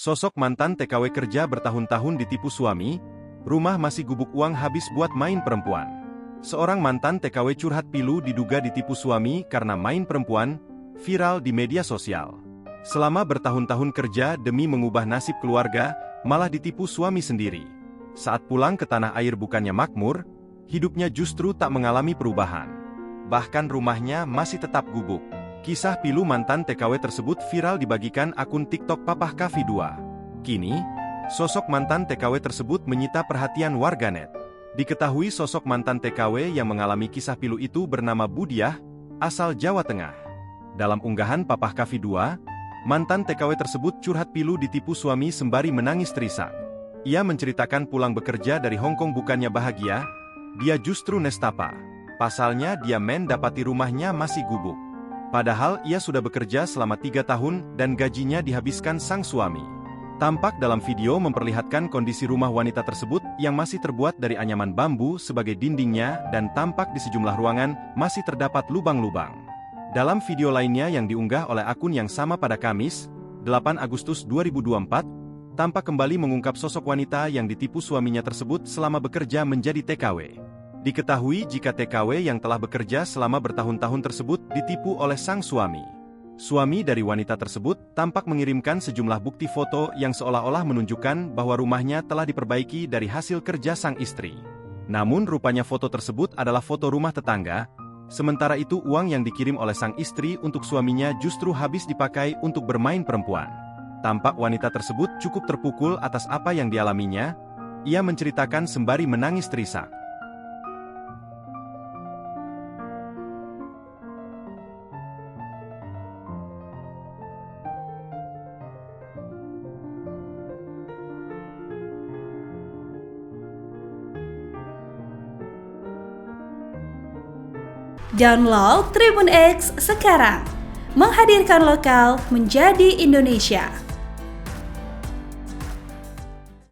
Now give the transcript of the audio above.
Sosok mantan TKW kerja bertahun-tahun ditipu suami, rumah masih gubuk uang habis buat main perempuan. Seorang mantan TKW curhat pilu diduga ditipu suami karena main perempuan, viral di media sosial. Selama bertahun-tahun kerja demi mengubah nasib keluarga, malah ditipu suami sendiri. Saat pulang ke tanah air bukannya makmur, hidupnya justru tak mengalami perubahan. Bahkan rumahnya masih tetap gubuk. Kisah pilu mantan TKW tersebut viral dibagikan akun TikTok Papah Kavi 2. Kini, sosok mantan TKW tersebut menyita perhatian warganet. Diketahui sosok mantan TKW yang mengalami kisah pilu itu bernama Budiah, asal Jawa Tengah. Dalam unggahan Papah Kavi 2, mantan TKW tersebut curhat pilu ditipu suami sembari menangis terisak. Ia menceritakan pulang bekerja dari Hong Kong bukannya bahagia, dia justru nestapa. Pasalnya dia dapati rumahnya masih gubuk. Padahal ia sudah bekerja selama 3 tahun dan gajinya dihabiskan sang suami. Tampak dalam video memperlihatkan kondisi rumah wanita tersebut yang masih terbuat dari anyaman bambu sebagai dindingnya dan tampak di sejumlah ruangan masih terdapat lubang-lubang. Dalam video lainnya yang diunggah oleh akun yang sama pada Kamis, 8 Agustus 2024, tampak kembali mengungkap sosok wanita yang ditipu suaminya tersebut selama bekerja menjadi TKW. Diketahui jika TKW yang telah bekerja selama bertahun-tahun tersebut ditipu oleh sang suami. Suami dari wanita tersebut tampak mengirimkan sejumlah bukti foto yang seolah-olah menunjukkan bahwa rumahnya telah diperbaiki dari hasil kerja sang istri. Namun rupanya foto tersebut adalah foto rumah tetangga, sementara itu uang yang dikirim oleh sang istri untuk suaminya justru habis dipakai untuk bermain perempuan. Tampak wanita tersebut cukup terpukul atas apa yang dialaminya, ia menceritakan sembari menangis terisak. Download Tribun X sekarang, menghadirkan lokal menjadi Indonesia.